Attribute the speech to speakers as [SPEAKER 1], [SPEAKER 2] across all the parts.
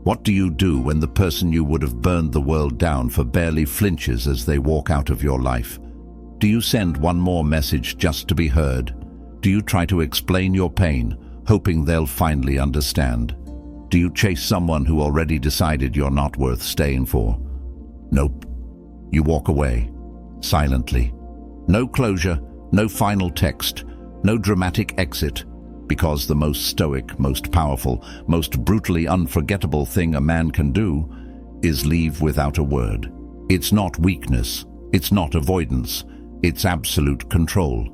[SPEAKER 1] What do you do when the person you would have burned the world down for barely flinches as they walk out of your life? Do you send one more message just to be heard? Do you try to explain your pain, hoping they'll finally understand? Do you chase someone who already decided you're not worth staying for? Nope. You walk away, silently. No closure, no final text, no dramatic exit, because the most stoic, most powerful, most brutally unforgettable thing a man can do is leave without a word. It's not weakness, it's not avoidance, it's absolute control.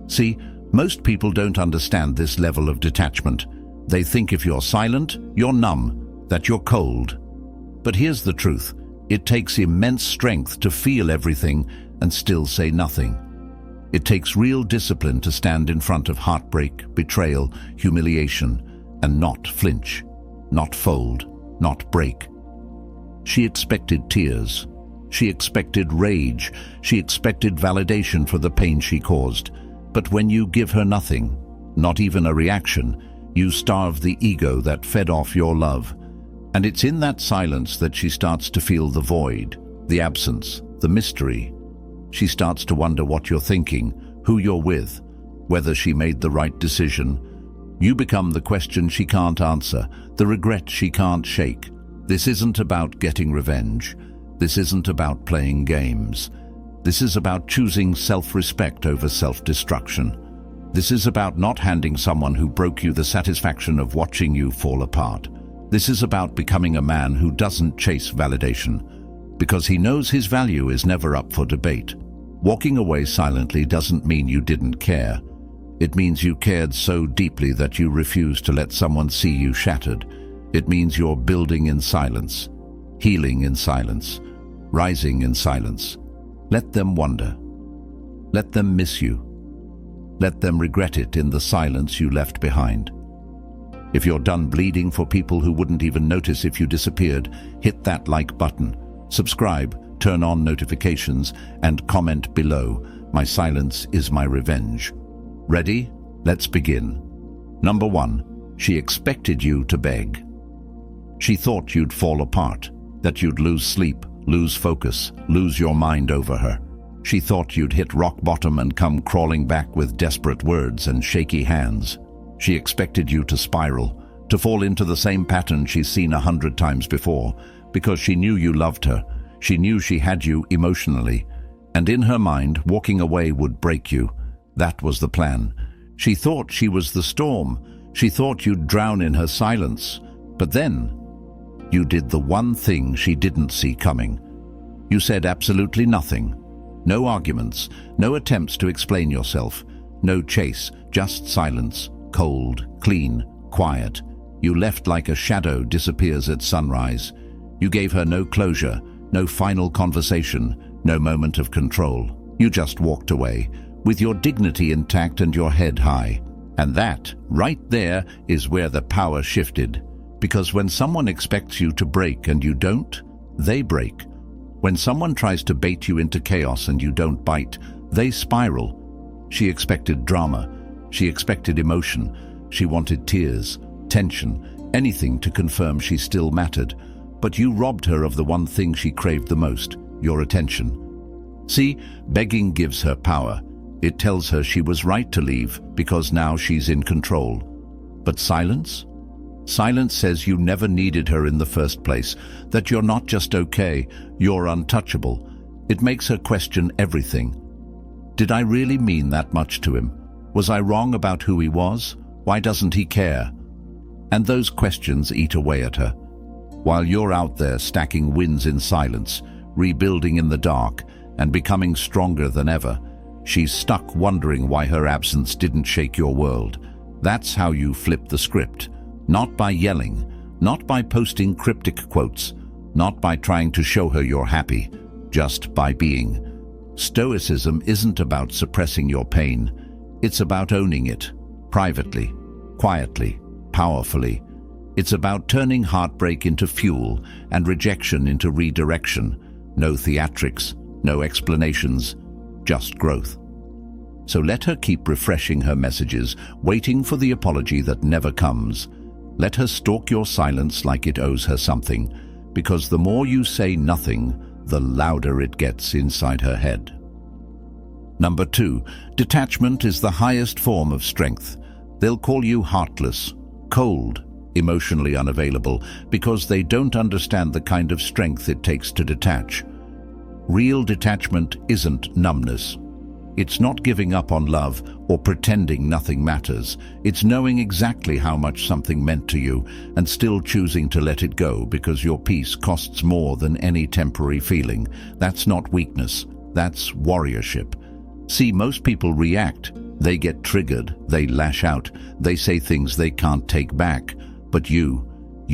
[SPEAKER 1] See, most people don't understand this level of detachment. They think if you're silent, you're numb, that you're cold. But here's the truth. It takes immense strength to feel everything and still say nothing. It takes real discipline to stand in front of heartbreak, betrayal, humiliation, and not flinch, not fold, not break. She expected tears. She expected rage. She expected validation for the pain she caused. But when you give her nothing, not even a reaction, you starve the ego that fed off your love. And it's in that silence that she starts to feel the void, the absence, the mystery. She starts to wonder what you're thinking, who you're with, whether she made the right decision. You become the question she can't answer, the regret she can't shake. This isn't about getting revenge. This isn't about playing games. This is about choosing self-respect over self-destruction. This is about not handing someone who broke you the satisfaction of watching you fall apart. This is about becoming a man who doesn't chase validation, because he knows his value is never up for debate. Walking away silently doesn't mean you didn't care. It means you cared so deeply that you refused to let someone see you shattered. It means you're building in silence, healing in silence, rising in silence. Let them wonder. Let them miss you. Let them regret it in the silence you left behind. If you're done bleeding for people who wouldn't even notice if you disappeared, hit that like button, subscribe, turn on notifications, and comment below. My silence is my revenge. Ready? Let's begin. Number 1. She expected you to beg. She thought you'd fall apart, that you'd lose sleep, lose focus, lose your mind over her. She thought you'd hit rock bottom and come crawling back with desperate words and shaky hands. She expected you to spiral, to fall into the same pattern she's seen 100 times before, because she knew you loved her. She knew she had you emotionally, and in her mind, walking away would break you. That was the plan. She thought she was the storm. She thought you'd drown in her silence. But then, you did the one thing she didn't see coming. You said absolutely nothing. No arguments, no attempts to explain yourself, no chase, just silence, cold, clean, quiet. You left like a shadow disappears at sunrise. You gave her no closure, no final conversation, no moment of control. You just walked away, with your dignity intact and your head high. And that, right there, is where the power shifted. Because when someone expects you to break and you don't, they break. When someone tries to bait you into chaos and you don't bite, they spiral. She expected drama. She expected emotion. She wanted tears, tension, anything to confirm she still mattered. But you robbed her of the one thing she craved the most, your attention. See, begging gives her power. It tells her she was right to leave because now she's in control. But silence? Silence says you never needed her in the first place, that you're not just okay, you're untouchable. It makes her question everything. Did I really mean that much to him? Was I wrong about who he was? Why doesn't he care? And those questions eat away at her. While you're out there stacking wins in silence, rebuilding in the dark, and becoming stronger than ever, she's stuck wondering why her absence didn't shake your world. That's how you flip the script. Not by yelling, not by posting cryptic quotes, not by trying to show her you're happy, just by being. Stoicism isn't about suppressing your pain. It's about owning it, privately, quietly, powerfully. It's about turning heartbreak into fuel and rejection into redirection. No theatrics, no explanations, just growth. So let her keep refreshing her messages, waiting for the apology that never comes. Let her stalk your silence like it owes her something, because the more you say nothing, the louder it gets inside her head. Number 2, detachment is the highest form of strength. They'll call you heartless, cold, emotionally unavailable, because they don't understand the kind of strength it takes to detach. Real detachment isn't numbness. It's not giving up on love or pretending nothing matters. It's knowing exactly how much something meant to you and still choosing to let it go because your peace costs more than any temporary feeling. That's not weakness. That's warriorship. See, most people react. They get triggered. They lash out. They say things they can't take back. But you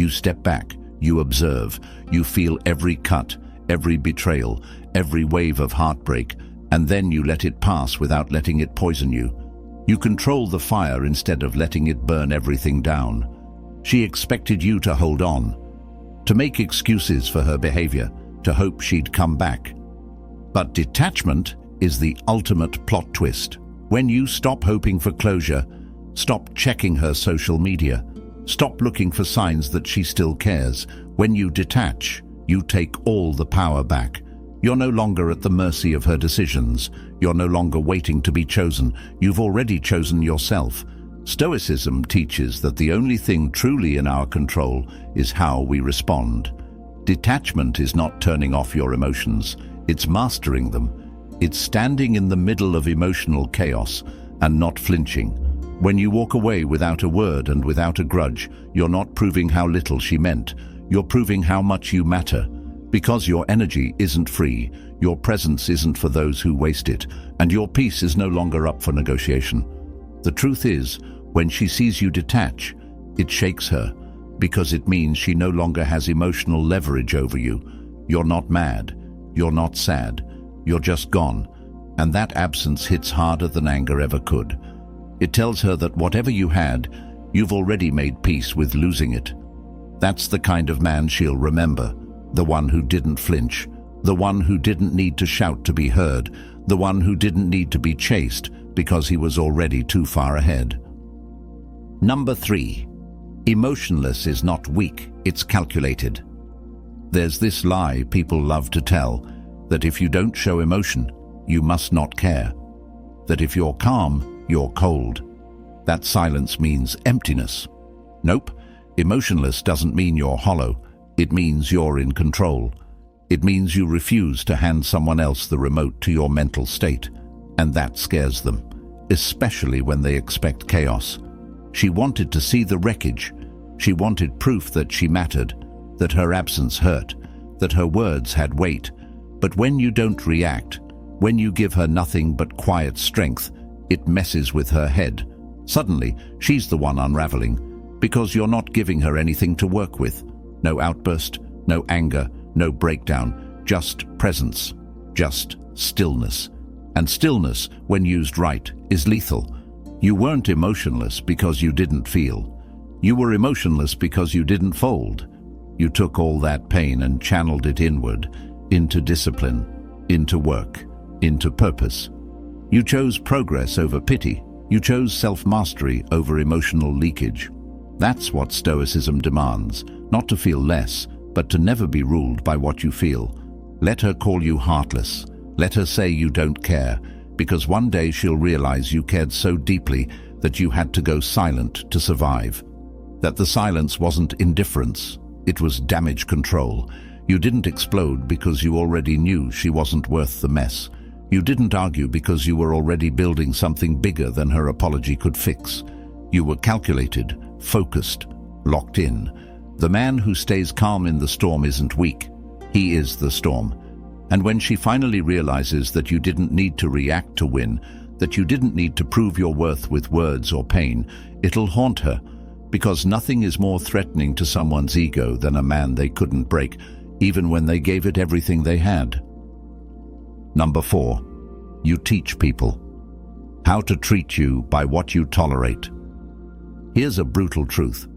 [SPEAKER 1] step back. You observe. You feel every cut, every betrayal, every wave of heartbreak, and then you let it pass without letting it poison you. You control the fire instead of letting it burn everything down. She expected you to hold on, to make excuses for her behavior, to hope she'd come back. But detachment is the ultimate plot twist. When you stop hoping for closure, stop checking her social media, stop looking for signs that she still cares. When you detach, you take all the power back. You're no longer at the mercy of her decisions. You're no longer waiting to be chosen. You've already chosen yourself. Stoicism teaches that the only thing truly in our control is how we respond. Detachment is not turning off your emotions. It's mastering them. It's standing in the middle of emotional chaos and not flinching. When you walk away without a word and without a grudge, you're not proving how little she meant. You're proving how much you matter. Because your energy isn't free, your presence isn't for those who waste it, and your peace is no longer up for negotiation. The truth is, when she sees you detach, it shakes her, because it means she no longer has emotional leverage over you. You're not mad, you're not sad, you're just gone, and that absence hits harder than anger ever could. It tells her that whatever you had, you've already made peace with losing it. That's the kind of man she'll remember. The one who didn't flinch, the one who didn't need to shout to be heard, the one who didn't need to be chased because he was already too far ahead. Number 3, emotionless is not weak, it's calculated. There's this lie people love to tell, that if you don't show emotion, you must not care. That if you're calm, you're cold. That silence means emptiness. Nope, emotionless doesn't mean you're hollow. It means you're in control. It means you refuse to hand someone else the remote to your mental state, and that scares them, especially when they expect chaos. She wanted to see the wreckage. She wanted proof that she mattered, that her absence hurt, that her words had weight. But when you don't react, when you give her nothing but quiet strength, it messes with her head. Suddenly, she's the one unraveling, because you're not giving her anything to work with. No outburst, no anger, no breakdown, just presence, just stillness. And stillness, when used right, is lethal. You weren't emotionless because you didn't feel. You were emotionless because you didn't fold. You took all that pain and channeled it inward, into discipline, into work, into purpose. You chose progress over pity. You chose self-mastery over emotional leakage. That's what Stoicism demands. Not to feel less, but to never be ruled by what you feel. Let her call you heartless. Let her say you don't care, because one day she'll realize you cared so deeply that you had to go silent to survive. That the silence wasn't indifference, it was damage control. You didn't explode because you already knew she wasn't worth the mess. You didn't argue because you were already building something bigger than her apology could fix. You were calculated, focused, locked in. The man who stays calm in the storm isn't weak. He is the storm. And when she finally realizes that you didn't need to react to win, that you didn't need to prove your worth with words or pain, it'll haunt her, because nothing is more threatening to someone's ego than a man they couldn't break, even when they gave it everything they had. Number 4, you teach people how to treat you by what you tolerate. Here's a brutal truth.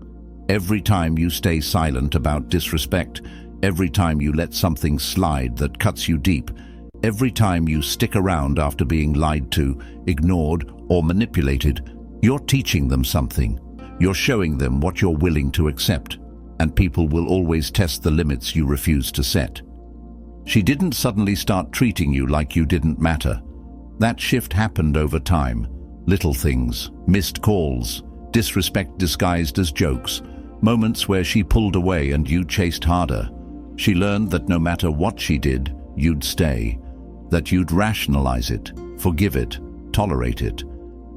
[SPEAKER 1] Every time you stay silent about disrespect, every time you let something slide that cuts you deep, every time you stick around after being lied to, ignored, or manipulated, you're teaching them something. You're showing them what you're willing to accept, and people will always test the limits you refuse to set. She didn't suddenly start treating you like you didn't matter. That shift happened over time. Little things, missed calls, disrespect disguised as jokes, moments where she pulled away and you chased harder. She learned that no matter what she did, you'd stay, that you'd rationalize it, forgive it, tolerate it.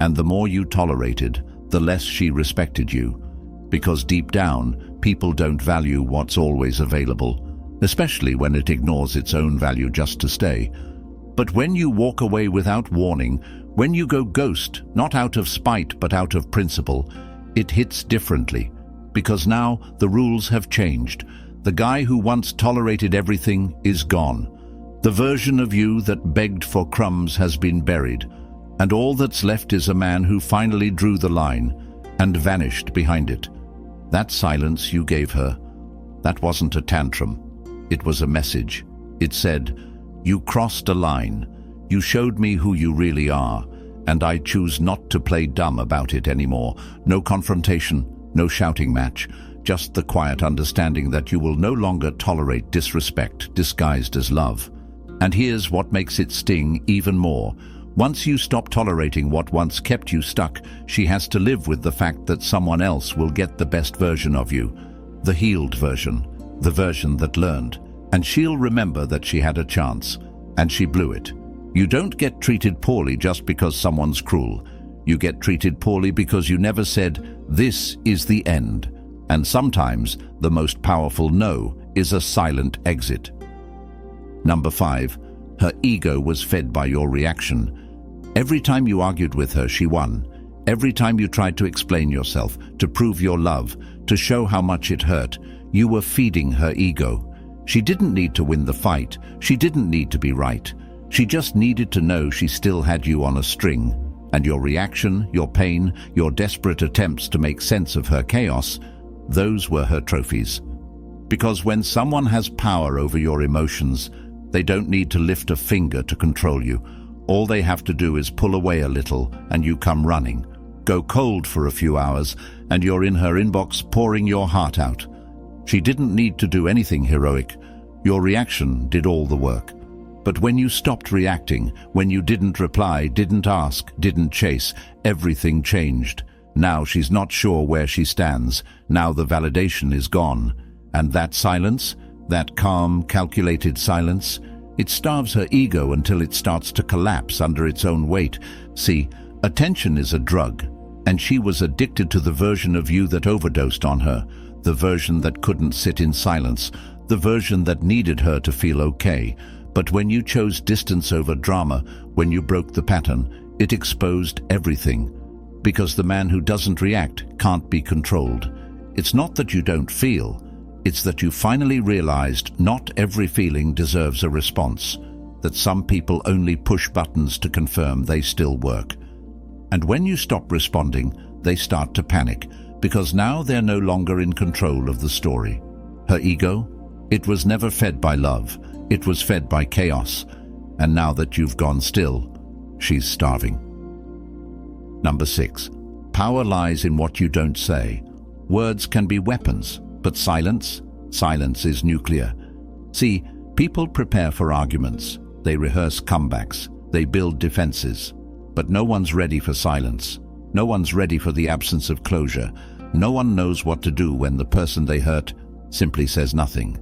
[SPEAKER 1] And the more you tolerated, the less she respected you. Because deep down, people don't value what's always available, especially when it ignores its own value just to stay. But when you walk away without warning, when you go ghost, not out of spite but out of principle, it hits differently. Because now the rules have changed. The guy who once tolerated everything is gone. The version of you that begged for crumbs has been buried, and all that's left is a man who finally drew the line and vanished behind it. That silence you gave her, that wasn't a tantrum. It was a message. It said, "You crossed a line. You showed me who you really are, and I choose not to play dumb about it anymore." No confrontation, no shouting match, just the quiet understanding that you will no longer tolerate disrespect disguised as love. And here's what makes it sting even more. Once you stop tolerating what once kept you stuck, she has to live with the fact that someone else will get the best version of you, the healed version, the version that learned. And she'll remember that she had a chance, and she blew it. You don't get treated poorly just because someone's cruel. You get treated poorly because you never said, "This is the end." And sometimes the most powerful no is a silent exit. Number 5, her ego was fed by your reaction. Every time you argued with her, she won. Every time you tried to explain yourself, to prove your love, to show how much it hurt, you were feeding her ego. She didn't need to win the fight. She didn't need to be right. She just needed to know she still had you on a string. And your reaction, your pain, your desperate attempts to make sense of her chaos, those were her trophies. Because when someone has power over your emotions, they don't need to lift a finger to control you. All they have to do is pull away a little and you come running. Go cold for a few hours and you're in her inbox pouring your heart out. She didn't need to do anything heroic. Your reaction did all the work. But when you stopped reacting, when you didn't reply, didn't ask, didn't chase, everything changed. Now she's not sure where she stands. Now the validation is gone. And that silence, that calm, calculated silence, it starves her ego until it starts to collapse under its own weight. See, attention is a drug, and she was addicted to the version of you that overdosed on her, the version that couldn't sit in silence, the version that needed her to feel okay. But when you chose distance over drama, when you broke the pattern, it exposed everything. Because the man who doesn't react can't be controlled. It's not that you don't feel, it's that you finally realized not every feeling deserves a response, that some people only push buttons to confirm they still work. And when you stop responding, they start to panic, because now they're no longer in control of the story. Her ego? It was never fed by love, it was fed by chaos. And now that you've gone still, she's starving. Number 6. Power lies in what you don't say. Words can be weapons, but silence is nuclear. See, people prepare for arguments. They rehearse comebacks. They build defenses. But no one's ready for silence. No one's ready for the absence of closure. No one knows what to do when the person they hurt simply says nothing.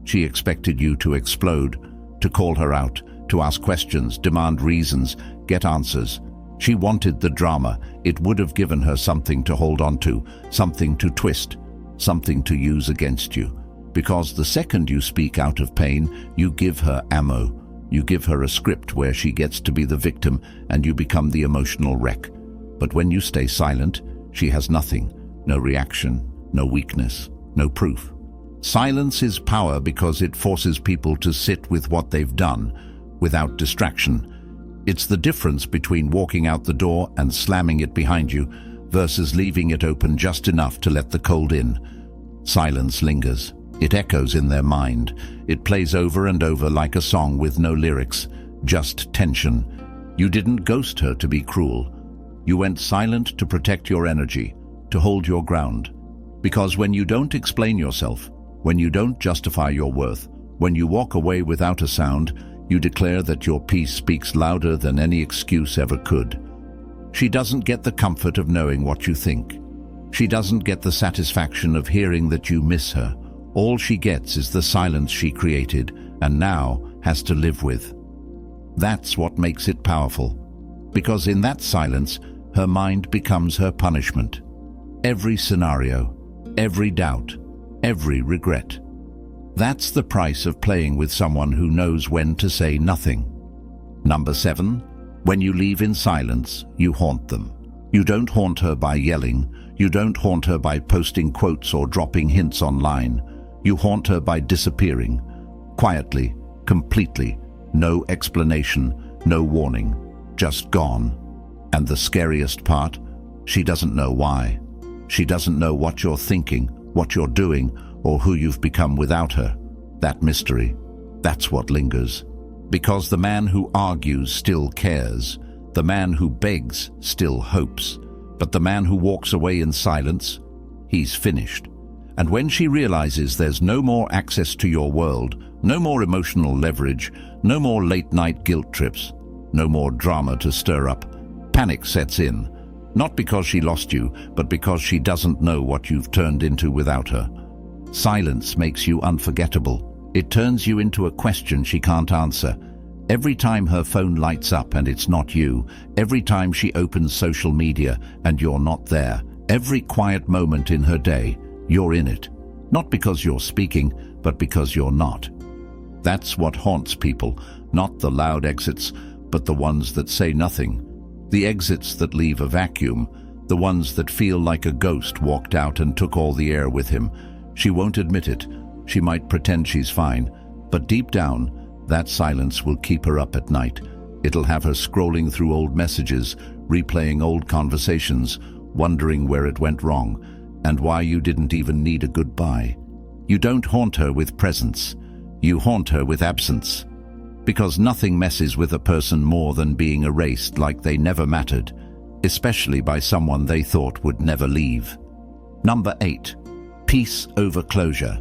[SPEAKER 1] She expected you to explode, to call her out, to ask questions, demand reasons, get answers. She wanted the drama. It would have given her something to hold on to, something to twist, something to use against you. Because the second you speak out of pain, you give her ammo. You give her a script where she gets to be the victim and you become the emotional wreck. But when you stay silent, she has nothing, no reaction, no weakness, no proof. Silence is power because it forces people to sit with what they've done, without distraction. It's the difference between walking out the door and slamming it behind you versus leaving it open just enough to let the cold in. Silence lingers. It echoes in their mind. It plays over and over like a song with no lyrics, just tension. You didn't ghost her to be cruel. You went silent to protect your energy. to hold your ground. Because when you don't explain yourself, when you don't justify your worth, when you walk away without a sound, you declare that your peace speaks louder than any excuse ever could. She doesn't get the comfort of knowing what you think. She doesn't get the satisfaction of hearing that you miss her. All she gets is the silence she created and now has to live with. That's what makes it powerful. Because in that silence, her mind becomes her punishment. Every scenario, every doubt, every regret. That's the price of playing with someone who knows when to say nothing. Number 7, when you leave in silence, you haunt them. You don't haunt her by yelling. You don't haunt her by posting quotes or dropping hints online. You haunt her by disappearing. Quietly, completely. No explanation, no warning. Just gone. And the scariest part? She doesn't know why. She doesn't know what you're thinking, what you're doing, or who you've become without her. That mystery, that's what lingers. Because the man who argues still cares. The man who begs still hopes. But the man who walks away in silence, he's finished. And when she realizes there's no more access to your world, no more emotional leverage, no more late-night guilt trips, no more drama to stir up, panic sets in. Not because she lost you, but because she doesn't know what you've turned into without her. Silence makes you unforgettable. It turns you into a question she can't answer. Every time her phone lights up and it's not you, every time she opens social media and you're not there, every quiet moment in her day, you're in it. Not because you're speaking, but because you're not. That's what haunts people, not the loud exits, but the ones that say nothing. The exits that leave a vacuum, the ones that feel like a ghost walked out and took all the air with him. She won't admit it. She might pretend she's fine, but deep down, that silence will keep her up at night. It'll have her scrolling through old messages, replaying old conversations, wondering where it went wrong, and why you didn't even need a goodbye. You don't haunt her with presence. You haunt her with absence. Because nothing messes with a person more than being erased like they never mattered, especially by someone they thought would never leave. Number 8. Peace over closure.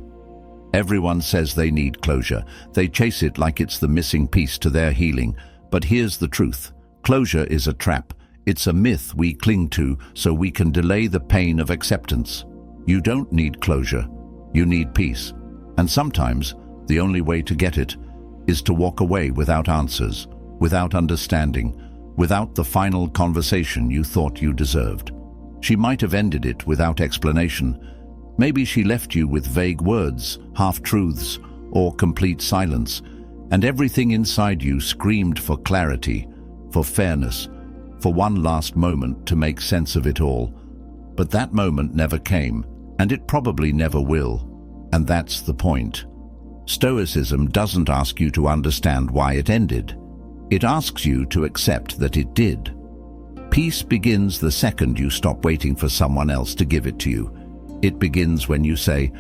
[SPEAKER 1] Everyone says they need closure. They chase it like it's the missing piece to their healing. But here's the truth. Closure is a trap. It's a myth we cling to so we can delay the pain of acceptance. You don't need closure. You need peace. And sometimes, the only way to get it is to walk away without answers, without understanding, without the final conversation you thought you deserved. She might have ended it without explanation. Maybe she left you with vague words, half-truths, or complete silence, and everything inside you screamed for clarity, for fairness, for one last moment to make sense of it all. But that moment never came, and it probably never will. And that's the point. Stoicism doesn't ask you to understand why it ended. It asks you to accept that it did. Peace begins the second you stop waiting for someone else to give it to you. It begins when you say,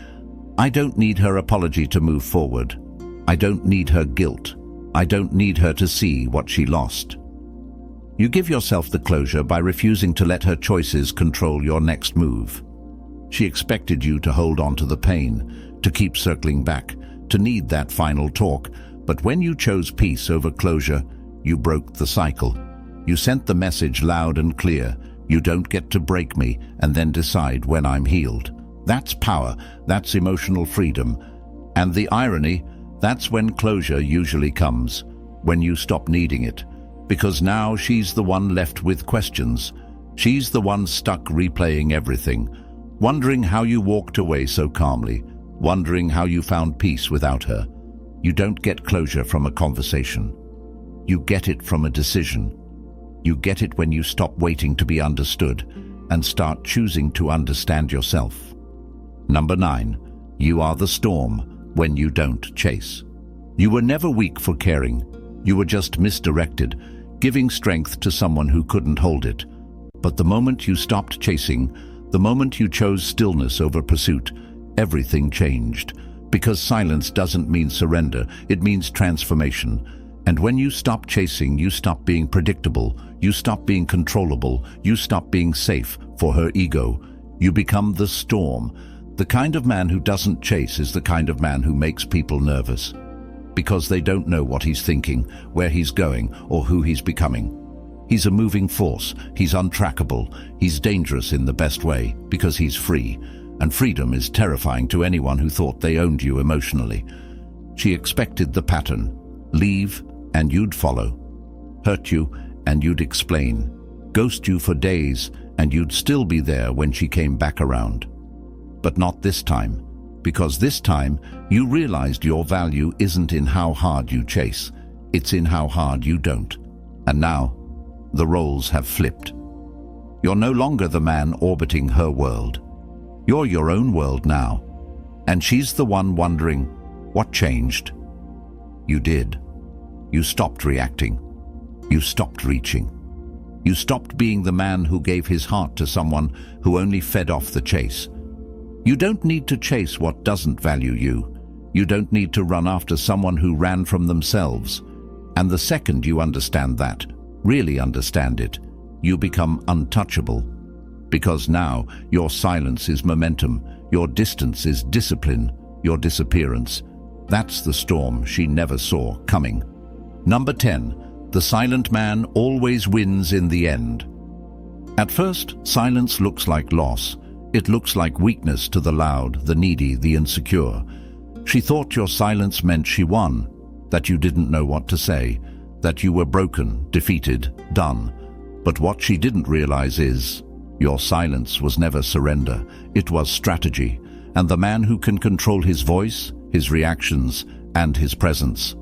[SPEAKER 1] I don't need her apology to move forward. I don't need her guilt. I don't need her to see what she lost. You give yourself the closure by refusing to let her choices control your next move. She expected you to hold on to the pain, to keep circling back, to need that final talk, but when you chose peace over closure, you broke the cycle. You sent the message loud and clear. You don't get to break me and then decide when I'm healed. That's power. That's emotional freedom. And the irony, that's when closure usually comes, when you stop needing it. Because now she's the one left with questions. She's the one stuck replaying everything, wondering how you walked away so calmly, wondering how you found peace without her. You don't get closure from a conversation. You get it from a decision. You get it when you stop waiting to be understood and start choosing to understand yourself. Number 9. You are the storm when you don't chase. You were never weak for caring. You were just misdirected, giving strength to someone who couldn't hold it. But the moment you stopped chasing, the moment you chose stillness over pursuit, everything changed. Because silence doesn't mean surrender, it means transformation. And when you stop chasing, you stop being predictable, you stop being controllable, you stop being safe for her ego. You become the storm. The kind of man who doesn't chase is the kind of man who makes people nervous, because they don't know what he's thinking, where he's going, or who he's becoming. He's a moving force, he's untrackable, he's dangerous in the best way, because he's free, and freedom is terrifying to anyone who thought they owned you emotionally. She expected the pattern. Leave, and you'd follow. Hurt you, and you'd explain. Ghost you for days, and you'd still be there when she came back around. But not this time, because this time you realized your value isn't in how hard you chase, it's in how hard you don't. And now, the roles have flipped. You're no longer the man orbiting her world. You're your own world now, and she's the one wondering, what changed? You did. You stopped reacting. You stopped reaching. You stopped being the man who gave his heart to someone who only fed off the chase. You don't need to chase what doesn't value you. You don't need to run after someone who ran from themselves. And the second you understand that, really understand it, you become untouchable. Because now your silence is momentum, your distance is discipline, your disappearance. That's the storm she never saw coming. Number 10. The silent man always wins in the end. At first, silence looks like loss. It looks like weakness to the loud, the needy, the insecure. She thought your silence meant she won, that you didn't know what to say, that you were broken, defeated, done. But what she didn't realize is, your silence was never surrender, it was strategy, and the man who can control his voice, his reactions, and his presence,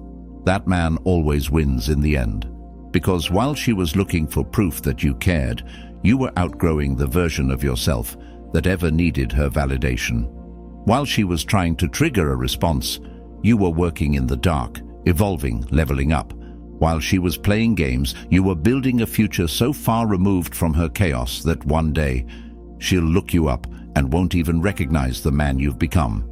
[SPEAKER 1] that man always wins in the end. Because while she was looking for proof that you cared, you were outgrowing the version of yourself that ever needed her validation. While she was trying to trigger a response, you were working in the dark, evolving, leveling up. While she was playing games, you were building a future so far removed from her chaos that one day she'll look you up and won't even recognize the man you've become.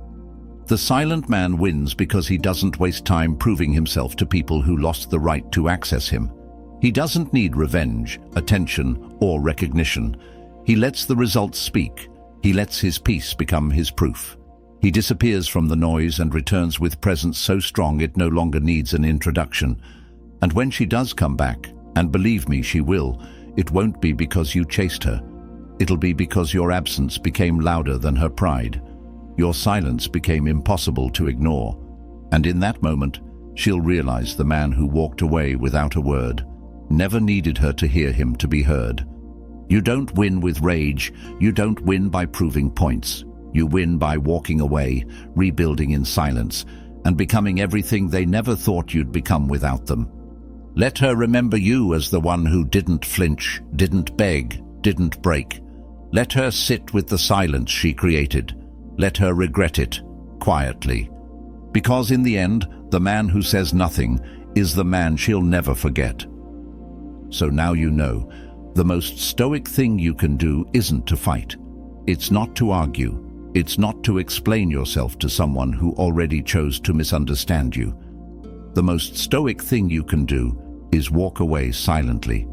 [SPEAKER 1] The silent man wins because he doesn't waste time proving himself to people who lost the right to access him. He doesn't need revenge, attention, or recognition. He lets the results speak. He lets his peace become his proof. He disappears from the noise and returns with presence so strong it no longer needs an introduction. And when she does come back, and believe me, she will, it won't be because you chased her. It'll be because your absence became louder than her pride. Your silence became impossible to ignore. And in that moment, she'll realize the man who walked away without a word never needed her to hear him to be heard. You don't win with rage. You don't win by proving points. You win by walking away, rebuilding in silence, and becoming everything they never thought you'd become without them. Let her remember you as the one who didn't flinch, didn't beg, didn't break. Let her sit with the silence she created. Let her regret it, quietly. Because in the end, the man who says nothing is the man she'll never forget. So now you know, the most stoic thing you can do isn't to fight. It's not to argue. It's not to explain yourself to someone who already chose to misunderstand you. The most stoic thing you can do is walk away silently.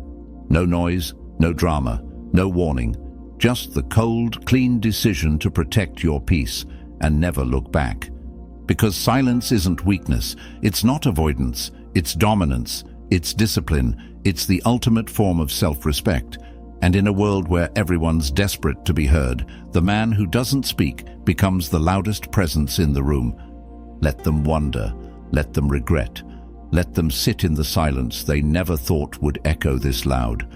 [SPEAKER 1] No noise, no drama, no warning. Just the cold, clean decision to protect your peace and never look back. Because silence isn't weakness, it's not avoidance, it's dominance, it's discipline, it's the ultimate form of self-respect. And in a world where everyone's desperate to be heard, the man who doesn't speak becomes the loudest presence in the room. Let them wonder, let them regret, let them sit in the silence they never thought would echo this loud.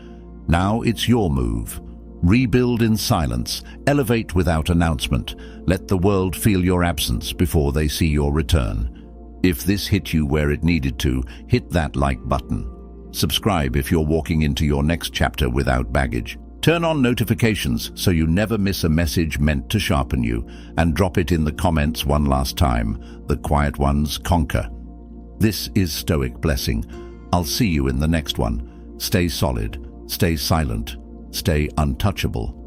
[SPEAKER 1] Now it's your move. Rebuild in silence, elevate without announcement. Let the world feel your absence before they see your return. If this hit you where it needed to, hit that like button. Subscribe if you're walking into your next chapter without baggage. Turn on notifications so you never miss a message meant to sharpen you, and drop it in the comments one last time. The quiet ones conquer. This is Stoic Blessing. I'll see you in the next one. Stay solid, stay silent, stay untouchable.